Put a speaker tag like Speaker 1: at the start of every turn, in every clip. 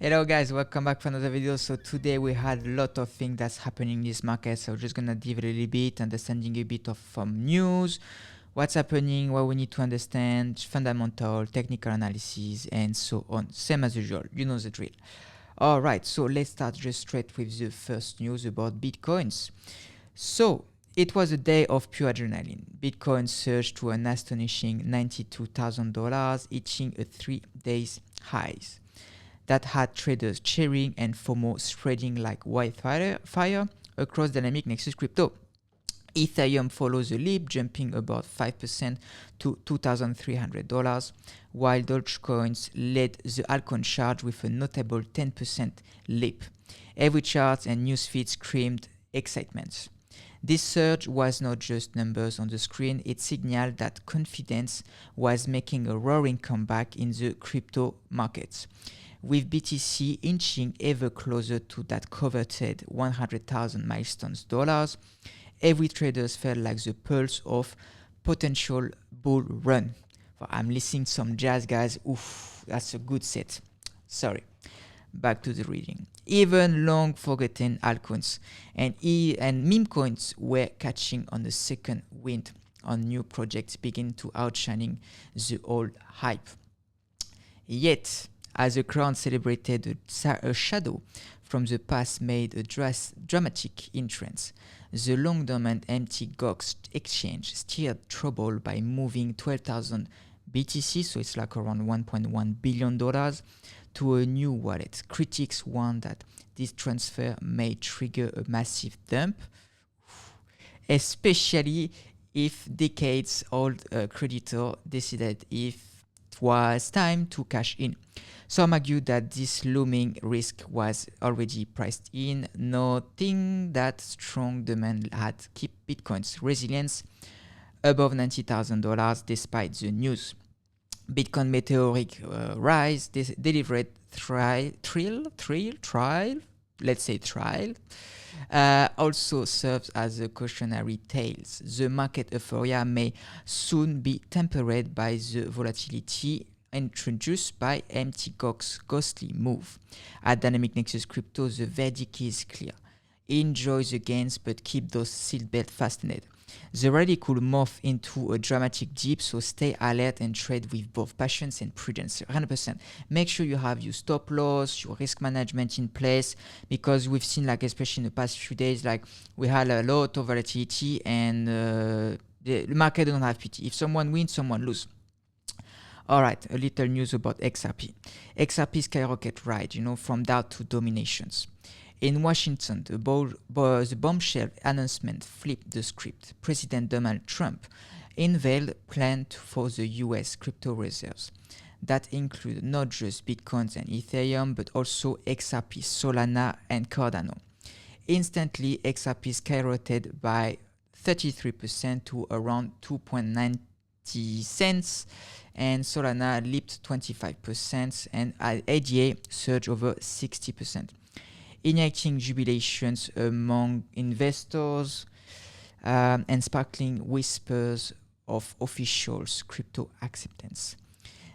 Speaker 1: Hello guys, welcome back for another video. So today we had a lot of things that's happening in this market. So just gonna dive a little bit, understanding a bit of news, what's happening, what we need to understand, fundamental, technical analysis, and so on. Same as usual, you know the drill. Alright, so let's start just straight with the first news about Bitcoins. So it was a day of pure adrenaline. Bitcoin surged to an astonishing $92,000, reaching a 3-day highs. That had traders cheering and FOMO spreading like wildfire across dynamic Nexus crypto. Ethereum follows the leap, jumping about 5% to $2,300, while Dogecoins led the altcoin charge with a notable 10% leap. Every chart and newsfeed screamed excitement. This surge was not just numbers on the screen, it signaled that confidence was making a roaring comeback in the crypto markets. With BTC inching ever closer to that coveted 100,000 milestones dollars, every trader felt like the pulse of potential bull run. I'm listening to some jazz, guys. Oof, that's a good set. Sorry. Back to the reading. Even long forgotten altcoins and meme coins were catching on the second wind on new projects begin to outshining the old hype. Yet, as the crowd celebrated a shadow from the past made a dramatic entrance, the long-dormant empty GOX exchange steered trouble by moving 12,000 BTC, so it's like around $1.1 billion, to a new wallet. Critics warn that this transfer may trigger a massive dump, especially if decades-old creditor decided if it was time to cash in. Some argue that this looming risk was already priced in, noting that strong demand had kept Bitcoin's resilience above $90,000 despite the news. Bitcoin meteoric rise delivered trial also serves as a cautionary tale. The market euphoria may soon be tempered by the volatility introduced by MTGOX's ghostly move. At Dynamic Nexus Crypto, the verdict is clear. Enjoy the gains, but keep those seatbelts fastened. The rally could morph into a dramatic dip, so stay alert and trade with both patience and prudence. 100%. Make sure you have your stop loss, your risk management in place, because we've seen, like, especially in the past few days, like we had a lot of volatility and the market don't have pity. If someone wins, someone loses. Alright, a little news about XRP. XRP skyrocket ride, from doubt to dominations. In Washington, the bombshell announcement flipped the script. President Donald Trump unveiled plans for the US crypto reserves. That include not just Bitcoins and Ethereum, but also XRP, Solana, and Cardano. Instantly, XRP skyrocketed by 33% to around 2.90 cents, and Solana leaped 25%, and ADA surged over 60%. Igniting jubilations among investors and sparkling whispers of officials' crypto acceptance.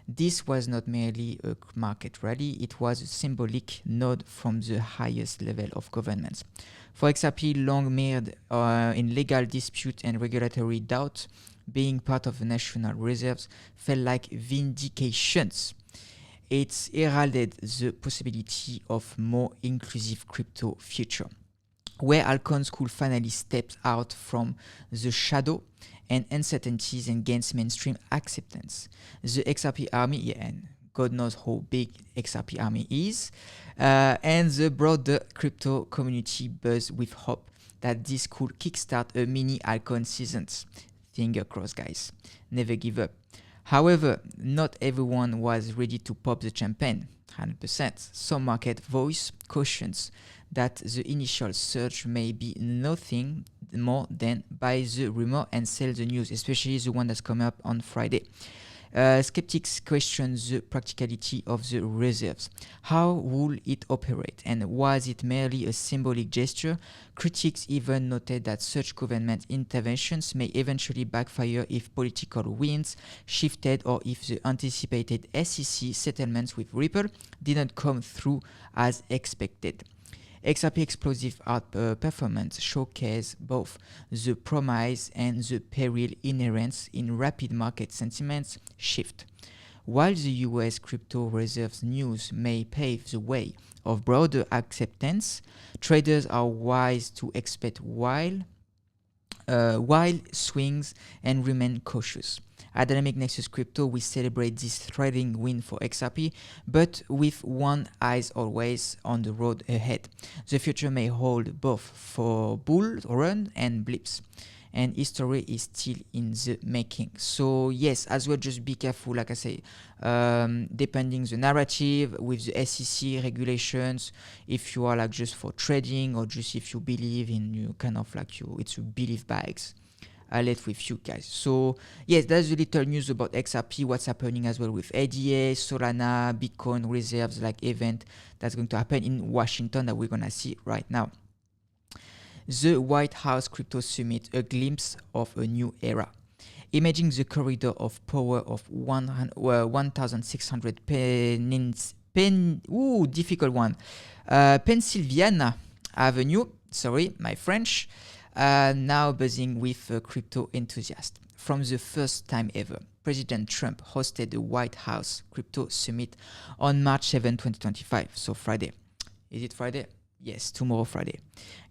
Speaker 1: This was not merely a market rally, it was a symbolic nod from the highest level of governments. For XRP, long mired in legal dispute and regulatory doubt, being part of the national reserves felt like vindications. It heralded the possibility of more inclusive crypto future, where altcoins could finally step out from the shadow and uncertainties and gains mainstream acceptance. The XRP army, and God knows how big XRP army is, and the broader crypto community buzz with hope that this could kickstart a mini altcoin season. Finger crossed, guys. Never give up. However, not everyone was ready to pop the champagne, 100%. Some market voice cautions that the initial surge may be nothing more than buy the rumor and sell the news, especially the one that's coming up on Friday. Skeptics question the practicality of the reserves. How will it operate, and was it merely a symbolic gesture? Critics even noted that such government interventions may eventually backfire if political winds shifted or if the anticipated SEC settlements with Ripple didn't come through as expected. XRP explosive performance showcase both the promise and the peril inherent in rapid market sentiment shift. While the US crypto reserves news may pave the way of broader acceptance, traders are wise to expect wild swings and remain cautious. At Dynamic Nexus Crypto, we celebrate this thrilling win for XRP, but with one eye always on the road ahead. The future may hold both for bull run and blips, and history is still in the making. So yes, as well, just be careful, like I say, depending the narrative with the SEC regulations, if you are like just for trading or just if you believe in you kind of like it's a belief bags. I'll let with you guys. So yes, that's the little news about XRP, what's happening as well with ADA, Solana, Bitcoin reserves, like event that's going to happen in Washington that we're gonna see right now. The White House Crypto Summit, a glimpse of a new era. Imaging the corridor of power of 1,600 Pennsylvania Avenue, sorry, my French, now buzzing with crypto enthusiasts. From the first time ever, President Trump hosted the White House Crypto Summit on March 7, 2025, so Friday. Is it Friday? Yes, tomorrow Friday.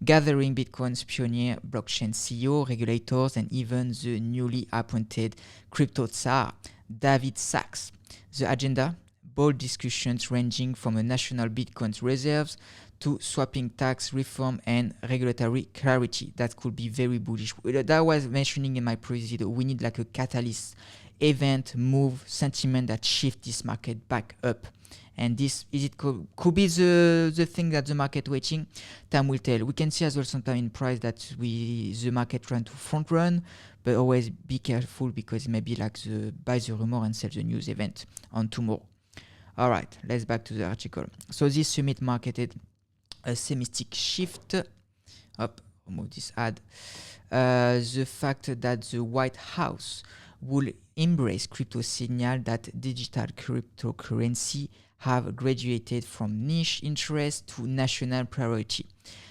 Speaker 1: Gathering Bitcoin's pioneer, blockchain CEO, regulators, and even the newly appointed crypto tsar, David Sachs. The agenda? Bold discussions ranging from a national Bitcoin reserves to swapping tax reform and regulatory clarity. That could be very bullish. That was mentioning in my previous video. We need like a catalyst event, move, sentiment that shift this market back up. And this could be the thing that the market waiting. Time will tell. We can see as well sometime in price that the market trying to front run, but always be careful because it may be like the buy the rumor and sell the news event on tomorrow. All right, let's back to the article. So this summit marketed a semistic shift. Remove this ad. The fact that the White House will embrace crypto signal that digital cryptocurrency have graduated from niche interest to national priority.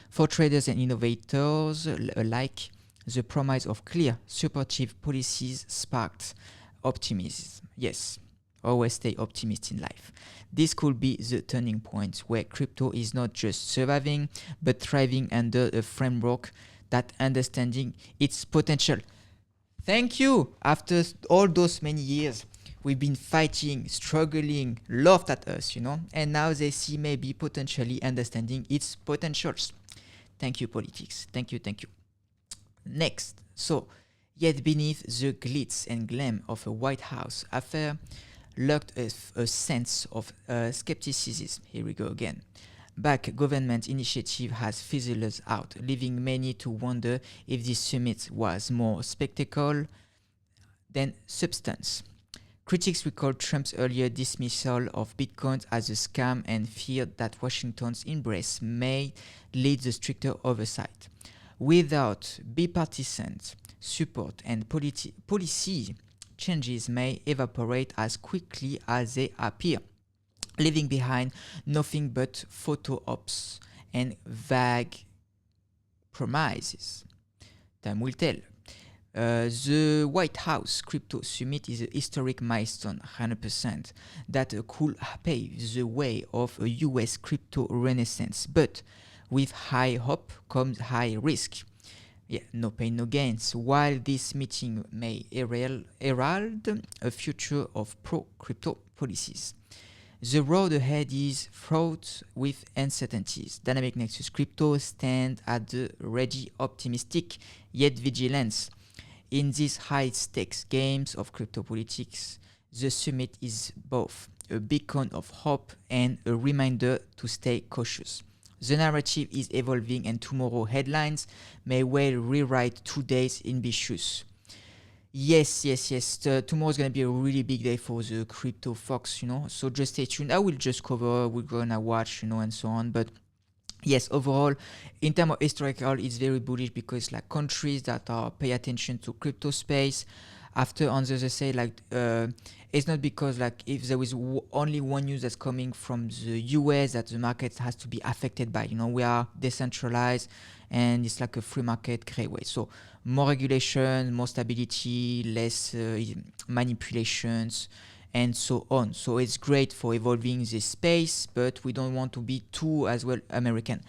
Speaker 1: For traders and innovators alike, the promise of clear, supportive policies sparked optimism. Yes, always stay optimistic in life. This could be the turning point where crypto is not just surviving, but thriving under a framework that understanding its potential. Thank you. After all those many years, we've been fighting, struggling, laughed at us, and now they see maybe potentially understanding its potentials. Thank you, politics. Thank you. Next, so yet beneath the glitz and glam of a White House affair lurked a sense of skepticism. Here we go again. Back government initiative has fizzled out, leaving many to wonder if this summit was more spectacle than substance. Critics recall Trump's earlier dismissal of Bitcoin as a scam and feared that Washington's embrace may lead to stricter oversight. Without bipartisan support and policy changes may evaporate as quickly as they appear, leaving behind nothing but photo ops and vague promises. Time will tell. The White House Crypto Summit is a historic milestone, 100%, that could pave the way of a US crypto renaissance. But with high hope comes high risk. No pain, no gains. While this meeting may herald a future of pro-crypto policies, the road ahead is fraught with uncertainties. Dynamic Nexus Crypto stands at the ready, optimistic, yet vigilant. In these high-stakes games of crypto politics, the summit is both a beacon of hope and a reminder to stay cautious. The narrative is evolving and tomorrow's headlines may well rewrite today's ambitious. Yes. Tomorrow is gonna be a really big day for the crypto fox, So just stay tuned. I will just cover, we're gonna watch, and so on. But yes, overall, in terms of historical, it's very bullish because like countries that are pay attention to crypto space. After on the other side, it's not because like if there is only one news that's coming from the US that the market has to be affected by. We are decentralized and it's like a free market great way. So more regulation, more stability, less manipulations, and so on. So it's great for evolving this space, but we don't want to be too as well American.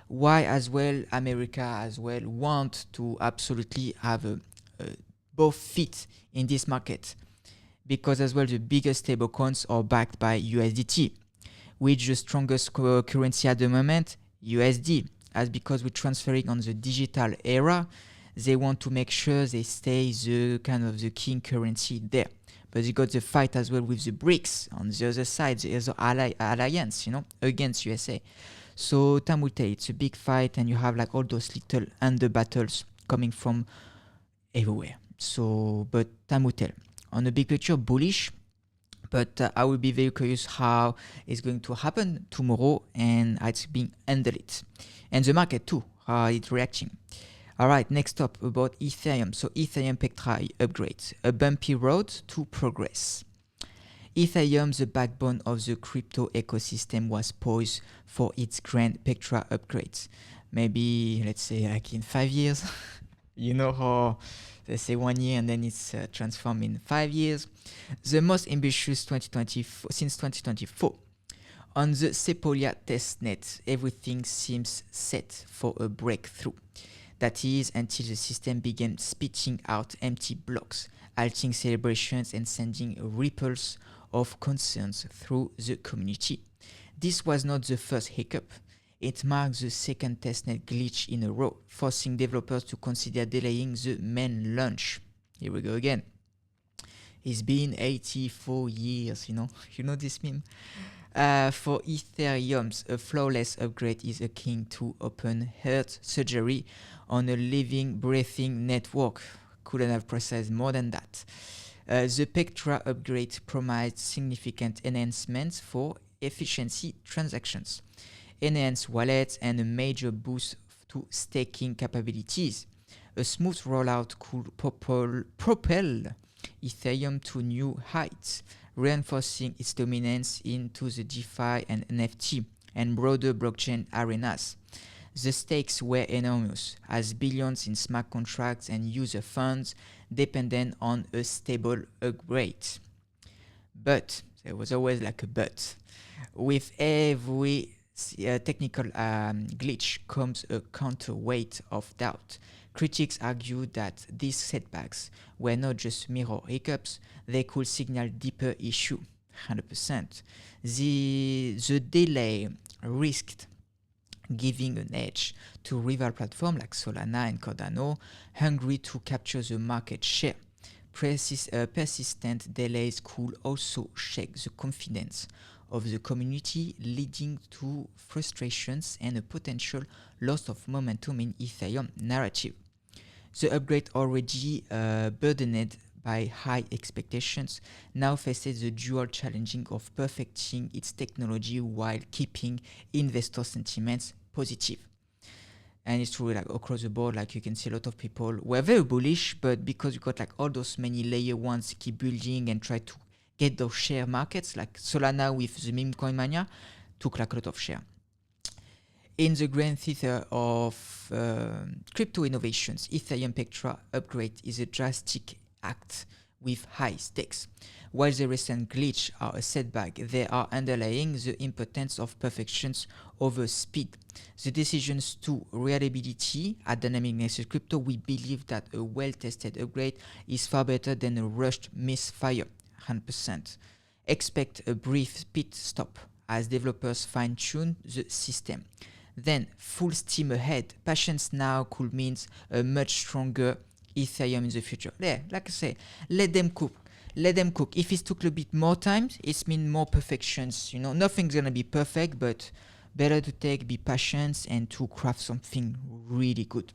Speaker 1: Why as well America as well want to absolutely have a both feet in this market? Because as well the biggest stablecoins are backed by USDT, which the strongest currency at the moment, USD. As because we're transferring on the digital era, they want to make sure they stay the kind of the king currency there. But you got the fight as well with the BRICS on the other side, the other alliance, against USA. So time will tell. It's a big fight, and you have like all those little under battles coming from everywhere. So, but time will tell. On the big picture, bullish. But I will be very curious how it's going to happen tomorrow and how it's being handled. And the market too, how it's reacting. Alright, next up about Ethereum. So Ethereum Pectra upgrades, a bumpy road to progress. Ethereum, the backbone of the crypto ecosystem, was poised for its grand Pectra upgrades. Maybe, let's say, like in 5 years. You know how they say 1 year and then it's transformed in 5 years. The most ambitious since 2024. On the Sepolia testnet, everything seems set for a breakthrough. That is, until the system began spitting out empty blocks, halting celebrations and sending ripples of concerns through the community. This was not the first hiccup. It marks the second testnet glitch in a row, forcing developers to consider delaying the main launch. Here we go again. It's been 84 years, You know this meme? For Ethereum, a flawless upgrade is akin to open heart surgery on a living, breathing network. Couldn't have precise more than that. The Pectra upgrade provides significant enhancements for efficiency transactions, enhanced wallets, and a major boost to staking capabilities. A smooth rollout could propel Ethereum to new heights, reinforcing its dominance into the DeFi and NFT and broader blockchain arenas. The stakes were enormous, as billions in smart contracts and user funds depended on a stable upgrade. But there was always like a but. With every technical glitch comes a counterweight of doubt. Critics argue that these setbacks were not just mirror hiccups, they could signal deeper issue, 100%. The delay risked giving an edge to rival platforms like Solana and Cardano, hungry to capture the market share. Persistent delays could also shake the confidence of the community, leading to frustrations and a potential loss of momentum in Ethereum narrative. The upgrade, already burdened by high expectations, now faces the dual challenging of perfecting its technology while keeping investor sentiments positive. And it's true, like across the board, like you can see a lot of people were very bullish, but because you got like all those many layer ones keep building and try to get those share markets, like Solana with the meme coin mania, took like a lot of share. In the grand theater of crypto innovations, Ethereum Pectra upgrade is a drastic act with high stakes. While the recent glitch are a setback, they are underlying the importance of perfections over speed. The decisions to reliability at Dynamic Nexus Crypto, we believe that a well-tested upgrade is far better than a rushed misfire, 100%. Expect a brief pit stop as developers fine-tune the system. Then full steam ahead. Patience now could mean a much stronger Ethereum in the future. Yeah, like I say, let them cook. Let them cook. If it took a bit more time, it means more perfections. Nothing's gonna be perfect, but better to be patient and to craft something really good.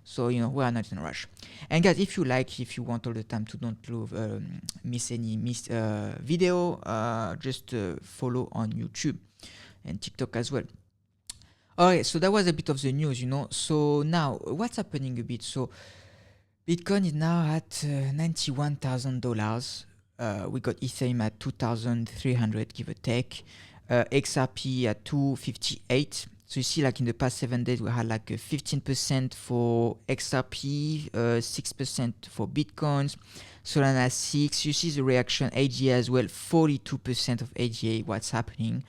Speaker 1: So, you know, we are not in a rush. And guys, if you want all the time to don't miss any video, just follow on YouTube and TikTok as well. Alright, so that was a bit of the news, you know. So now, what's happening a bit? So Bitcoin is now at $91,000. We got Ethereum at 2,300, give or take. XRP at 258. So you see, like in the past 7 days, we had like a 15% for XRP, 6% for Bitcoins, Solana 6. You see the reaction, AGA as well, 42% of AGA. What's happening?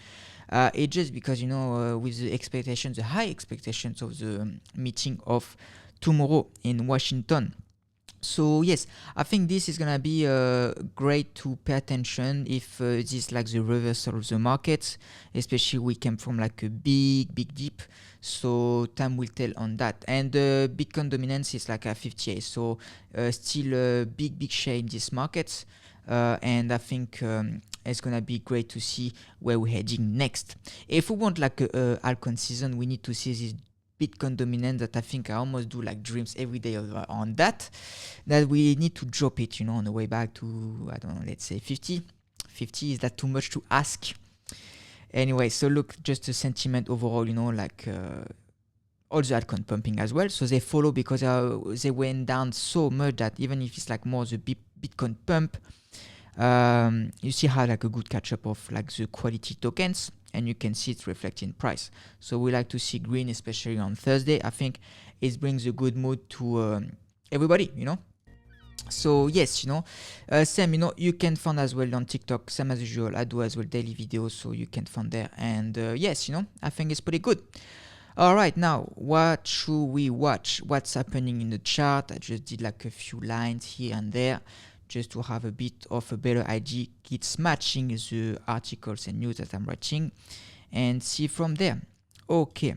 Speaker 1: It's just because, you know, with the expectations, the high expectations of the meeting of tomorrow in Washington. So yes, I think this is gonna be great to pay attention if this is like the reversal of the market, especially we came from like a big dip. So time will tell on that. And Bitcoin dominance is like a 58, so still a big share in this market. And I think it's gonna be great to see where we're heading next. If we want like a altcoin season, we need to see this Bitcoin dominance that I think I almost do like dreams every day on that we need to drop it, you know, on the way back to, I don't know, let's say 50. Is that too much to ask? Anyway, so look, just the sentiment overall, you know, like all the altcoin pumping as well. So they follow because they went down so much that even if it's like more the Bitcoin pump, you see how like a good catch up of like the quality tokens, and you can see it reflected in price. So we like to see green, especially on Thursday. I think it brings a good mood to everybody, you know. So yes, you know, Sam, you know, you can find as well on TikTok, same as usual. I do as well daily videos, so you can find there. And yes, you know, I think it's pretty good. All right, now what should we watch? What's happening in the chart? I just did like a few lines here and there, just to have a bit of a better idea. It's matching the articles and news that I'm writing, and see from there. Okay,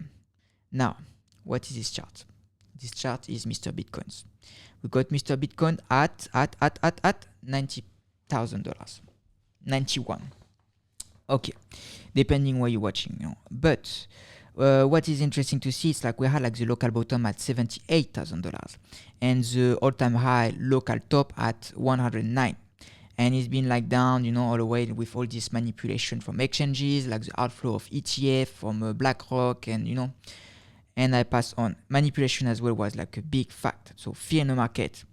Speaker 1: now what is this chart? This chart is Mr. Bitcoins. We got Mr. Bitcoin at $90,000, 91. Okay, depending where you're watching, you know. But what is interesting to see is like we had like the local bottom at $78,000 and the all-time high local top at 109. And it's been like down, you know, all the way with all this manipulation from exchanges, like the outflow of ETF from BlackRock, and you know. And I pass on. Manipulation as well was like a big fact. So fear in the market.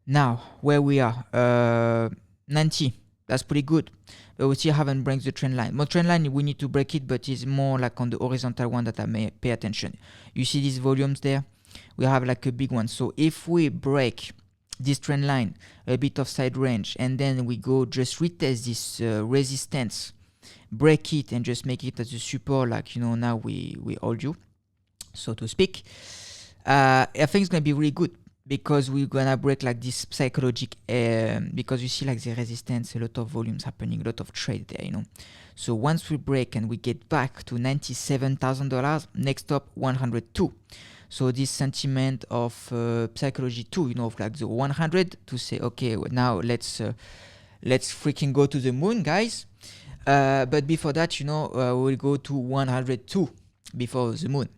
Speaker 1: Now, where we are, 90. That's pretty good. But we still haven't broken the trend line. More trend line, we need to break it, but it's more like on the horizontal one that I may pay attention. You see these volumes there? We have like a big one. So if we break this trend line, a bit of side range, and then we go just retest this resistance, break it, and just make it as a support, like, you know, now we hold you, so to speak. I think it's gonna be really good because we're gonna break like this psychological because you see like the resistance, a lot of volumes happening, a lot of trade there, you know. So once we break and we get back to $97,000, next up 102. So this sentiment of psychology too, you know, of like the 100 to say, okay, well, now let's freaking go to the moon, guys. But before that, you know, we'll go to 102 before the moon.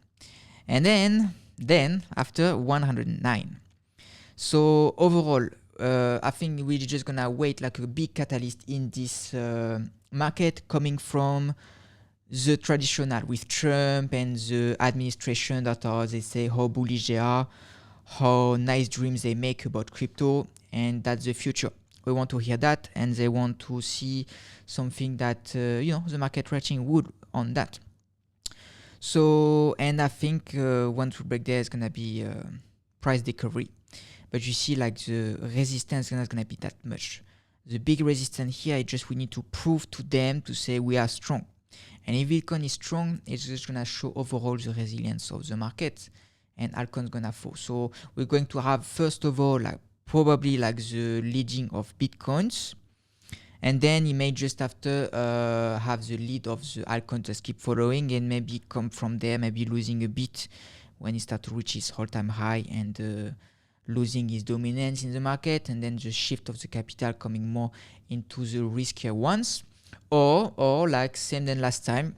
Speaker 1: And then after 109. So overall, I think we're just gonna wait like a big catalyst in this market coming from the traditional with Trump and the administration that are, they say how bullish they are, how nice dreams they make about crypto, and that's the future. We want to hear that, and they want to see something that you know, the market reaching would on that. So, and I think once we break there, it's gonna be price recovery. But you see, like the resistance is not gonna be that much. The big resistance here is just we need to prove to them to say we are strong. And if Bitcoin is strong, it's just gonna show overall the resilience of the market, and altcoin is gonna fall. So we're going to have first of all like probably like the leading of Bitcoins. And then he may just after have the lead of the altcoin just keep following, and maybe come from there, maybe losing a bit when he start to reach his all-time high and losing his dominance in the market, and then the shift of the capital coming more into the riskier ones, or like same than last time,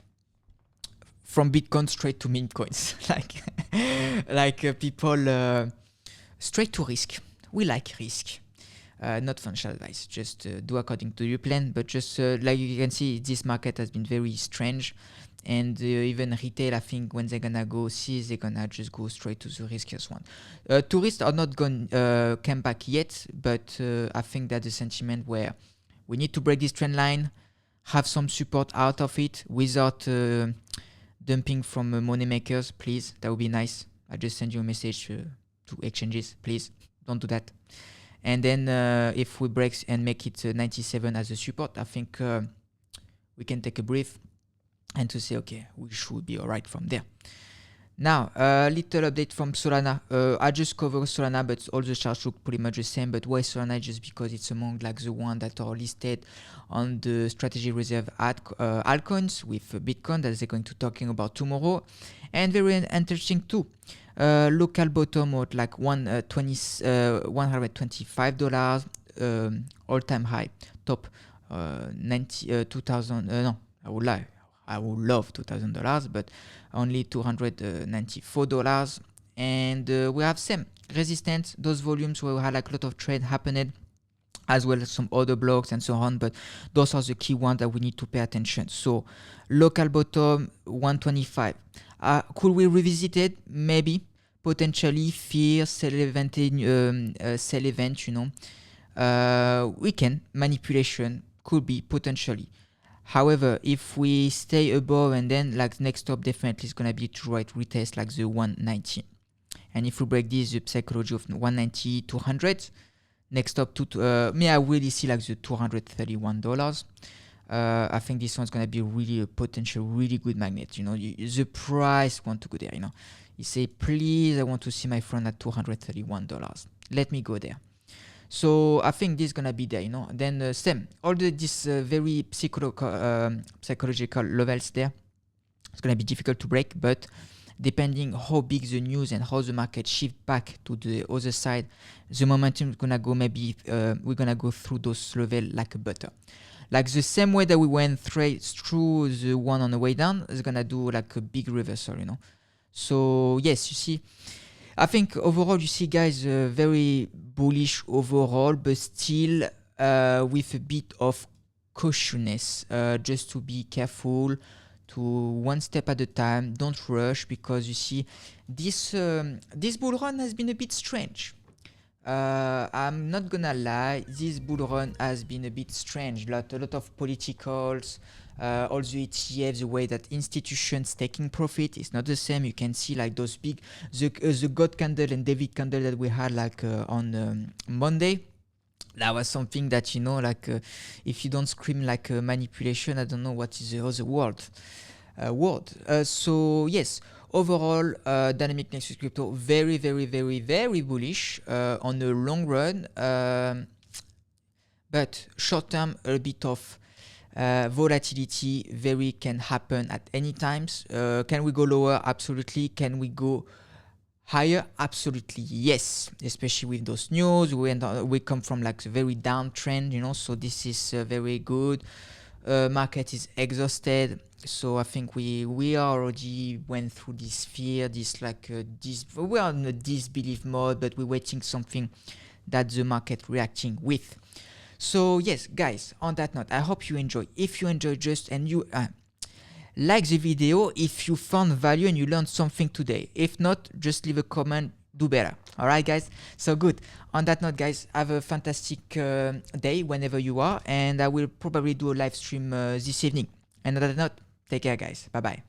Speaker 1: from Bitcoin straight to meme coins. Like like people straight to risk. We like risk. Not financial advice, just do according to your plan. But just like you can see, this market has been very strange. And even retail, I think when they're gonna go see, they're gonna just go straight to the riskiest one. Tourists are not going come back yet, but I think that the sentiment where we need to break this trend line, have some support out of it without dumping from money makers, please. That would be nice. I just send you a message to exchanges, please don't do that. And then if we break and make it 97 as a support, I think we can take a breath and to say, okay, we should be all right from there. Now, a little update from Solana. I just covered Solana, but all the charts look pretty much the same. But why Solana? Just because it's among like the one that are listed on the strategy reserve altcoins with Bitcoin that they're going to talking about tomorrow. And very interesting too. Local bottom at like $125, all-time high, top 2000. No, I would lie. I would love $2,000, but only $294. And we have same resistance, those volumes where we had like a lot of trade happening, as well as some other blocks and so on. But those are the key ones that we need to pay attention. So local bottom 125. Could we revisit it? Maybe, potentially. Fear, sell event, you know. We can. Manipulation could be potentially. However, if we stay above and then like next stop definitely is gonna be to retest like the 190. And if we break this, the psychology of 190, 200, next stop to me, I really see like the $231. I think this one's gonna be really a potential, really good magnet. You know, the price want to go there. You know, you say, please, I want to see my friend at $231. Let me go there. So I think this is gonna be there, you know. Then same, all this very psychological levels there. It's gonna be difficult to break, but depending how big the news and how the market shift back to the other side, the momentum is gonna go. Maybe we're gonna go through those levels like a butter, like the same way that we went through the one on the way down. Is gonna do like a big reversal, you know. So yes, you see. I think overall, you see, guys, very bullish overall, but still with a bit of cautiousness, just to be careful, to one step at a time. Don't rush, because you see, this bull run has been a bit strange. I'm not gonna lie, this bull run has been a bit strange. A lot of politicals. Also ETH, the way that institutions taking profit is not the same. You can see like those big, the God candle and David candle that we had like on Monday. That was something that, you know, like if you don't scream like manipulation, I don't know what is the other word. So yes, overall, dynamic Nexus crypto very, very, very, very bullish on the long run, but short term a bit of volatility can happen at any times. Can we go lower? Absolutely. Can we go higher? Absolutely yes, especially with those news. We come from like a very downtrend, you know, so this is very good. Market is exhausted, so I think we already went through this fear, this like we are in a disbelief mode, but we're waiting something that the market reacting with. So yes, guys, on that note, I hope you enjoy. If you enjoy, and you like the video if you found value and you learned something today. If not, just leave a comment, do better. All right, guys? So good. On that note, guys, have a fantastic day whenever you are, and I will probably do a live stream this evening. And on that note, take care, guys. Bye-bye.